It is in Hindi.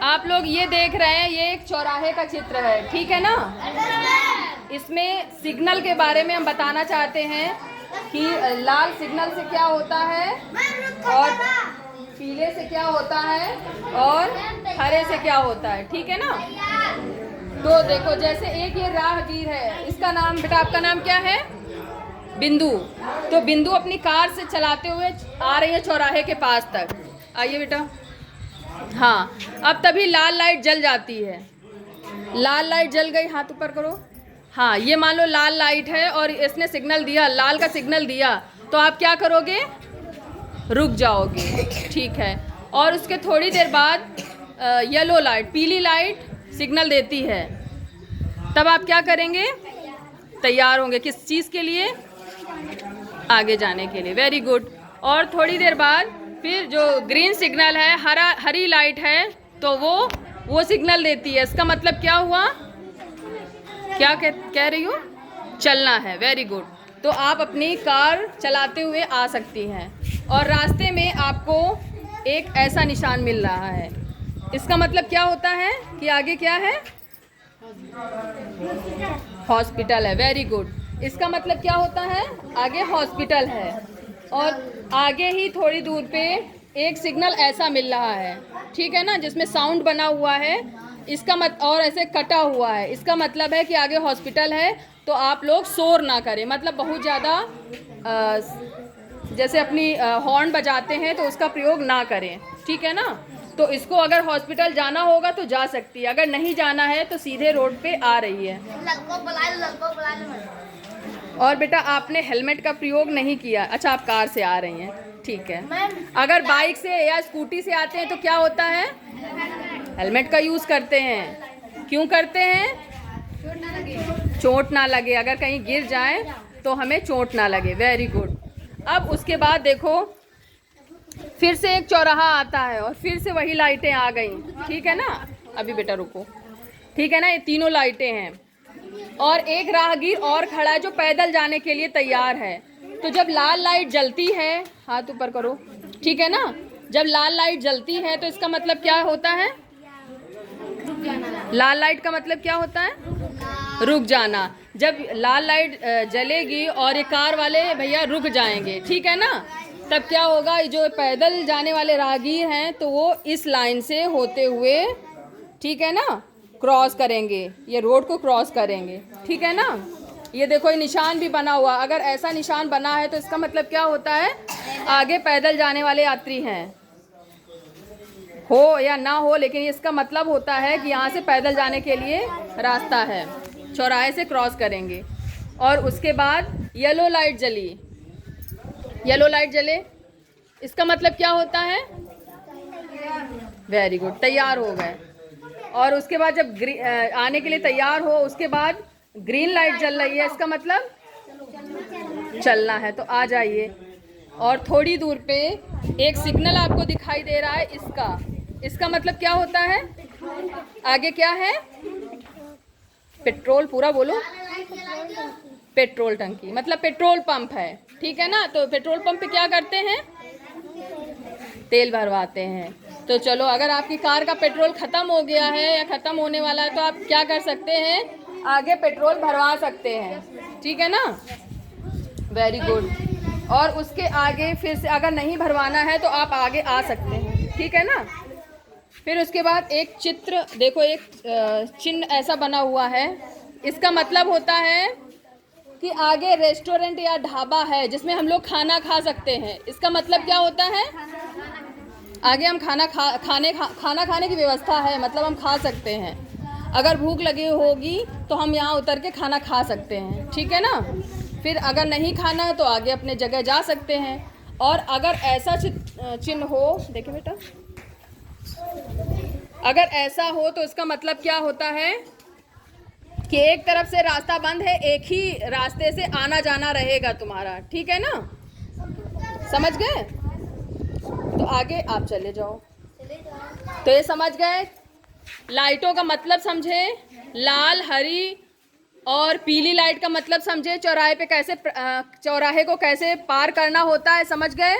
आप लोग ये देख रहे हैं, ये एक चौराहे का चित्र है, ठीक है ना। इसमें सिग्नल के बारे में हम बताना चाहते हैं कि लाल सिग्नल से क्या होता है और पीले से क्या होता है और हरे से क्या होता है, ठीक है ना। तो देखो, जैसे एक ये राहगीर है, इसका नाम, बेटा आपका नाम क्या है? बिंदु। तो बिंदु अपनी कार से चलाते हुए आ रही है चौराहे के पास तक। आइए बेटा। हाँ, अब तभी लाल लाइट जल जाती है। लाल लाइट जल गई, हाथ ऊपर करो। हाँ, ये मान लो लाल लाइट है और इसने सिग्नल दिया, लाल का सिग्नल दिया, तो आप क्या करोगे? रुक जाओगे, ठीक है। और उसके थोड़ी देर बाद येलो लाइट, पीली लाइट सिग्नल देती है, तब आप क्या करेंगे? तैयार होंगे। किस चीज़ के लिए? आगे जाने के लिए। Very good. और थोड़ी देर बाद फिर जो ग्रीन सिग्नल है, हरी लाइट है, तो वो सिग्नल देती है। इसका मतलब क्या हुआ? क्या कह रही हो? चलना है। Very good. तो आप अपनी कार चलाते हुए आ सकती हैं और रास्ते में आपको एक ऐसा निशान मिल रहा है। इसका मतलब क्या होता है कि आगे क्या है? हॉस्पिटल है। Very good. इसका मतलब क्या होता है? आगे हॉस्पिटल है और आगे ही थोड़ी दूर पे एक सिग्नल ऐसा मिल रहा है, ठीक है ना, जिसमें साउंड बना हुआ है। इसका और ऐसे कटा हुआ है। इसका मतलब है कि आगे हॉस्पिटल है। तो आप लोग शोर ना करें, मतलब बहुत ज़्यादा जैसे अपनी हॉर्न बजाते हैं तो उसका प्रयोग ना करें, ठीक है ना। तो इसको अगर हॉस्पिटल जाना होगा तो जा सकती है, अगर नहीं जाना है तो सीधे रोड पे आ रही है। और बेटा आपने हेलमेट का प्रयोग नहीं किया। अच्छा, आप कार से आ रही हैं, ठीक है। अगर बाइक से या स्कूटी से आते हैं तो क्या होता है? हेलमेट का यूज़ करते हैं। क्यों करते हैं? चोट ना लगे, अगर कहीं गिर जाए तो हमें चोट ना लगे। Very good. अब उसके बाद देखो, फिर से एक चौराहा आता है और फिर से वही लाइटें आ गई, ठीक है ना। अभी बेटा रुको, ठीक है ना। ये तीनों लाइटें हैं और एक राहगीर और खड़ा है जो पैदल जाने के लिए तैयार है। तो जब लाल लाइट जलती है, हाथ ऊपर करो, ठीक है ना। जब लाल लाइट जलती है तो इसका मतलब क्या होता है? लाल लाइट का मतलब क्या होता है? रुक जाना। जब लाल लाइट जलेगी और ये कार वाले भैया रुक जाएंगे, ठीक है ना, तब क्या होगा? जो पैदल जाने वाले राहगीर हैं तो वो इस लाइन से होते हुए, ठीक है ना, क्रॉस करेंगे, ये रोड को क्रॉस करेंगे, ठीक है ना। ये देखो, ये निशान भी बना हुआ। अगर ऐसा निशान बना है तो इसका मतलब क्या होता है? आगे पैदल जाने वाले यात्री हैं, हो या ना हो, लेकिन इसका मतलब होता है कि यहाँ से पैदल जाने के लिए रास्ता है, चौराहे से क्रॉस करेंगे। और उसके बाद येलो लाइट जली, येलो लाइट जले, इसका मतलब क्या होता है? वेरी गुड, तैयार हो गए। और उसके बाद जब आने के लिए तैयार हो, उसके बाद ग्रीन लाइट जल रही है, इसका मतलब चलना है, तो आ जाइए। और थोड़ी दूर पे एक सिग्नल आपको दिखाई दे रहा है, इसका मतलब क्या होता है? आगे क्या है? पेट्रोल, पूरा बोलो। पेट्रोल टंकी मतलब पेट्रोल पंप है, ठीक है ना। तो पेट्रोल पंप पे क्या करते हैं? तेल भरवाते हैं। तो चलो, अगर आपकी कार का पेट्रोल ख़त्म हो गया है या ख़त्म होने वाला है तो आप क्या कर सकते हैं? आगे पेट्रोल भरवा सकते हैं, ठीक है ना। Very good. और उसके आगे फिर से अगर नहीं भरवाना है तो आप आगे आ सकते हैं, ठीक है ना। फिर उसके बाद एक चित्र देखो, एक चिन्ह ऐसा बना हुआ है। इसका मतलब होता है कि आगे रेस्टोरेंट या ढाबा है जिसमें हम लोग खाना खा सकते हैं। इसका मतलब क्या होता है? आगे हम खाना खाने की व्यवस्था है, मतलब हम खा सकते हैं। अगर भूख लगी होगी तो हम यहाँ उतर के खाना खा सकते हैं, ठीक है ना। फिर अगर नहीं खाना है तो आगे अपने जगह जा सकते हैं। और अगर ऐसा चिन्ह हो, देखिए बेटा, अगर ऐसा हो तो इसका मतलब क्या होता है कि एक तरफ से रास्ता बंद है, एक ही रास्ते से आना जाना रहेगा तुम्हारा, ठीक है ना। समझ गए? तो आगे आप चले जाओ। तो ये समझ गए, लाइटों का मतलब समझे, लाल, हरी और पीली लाइट का मतलब समझे, चौराहे पे कैसे चौराहे को कैसे पार करना होता है, समझ गए?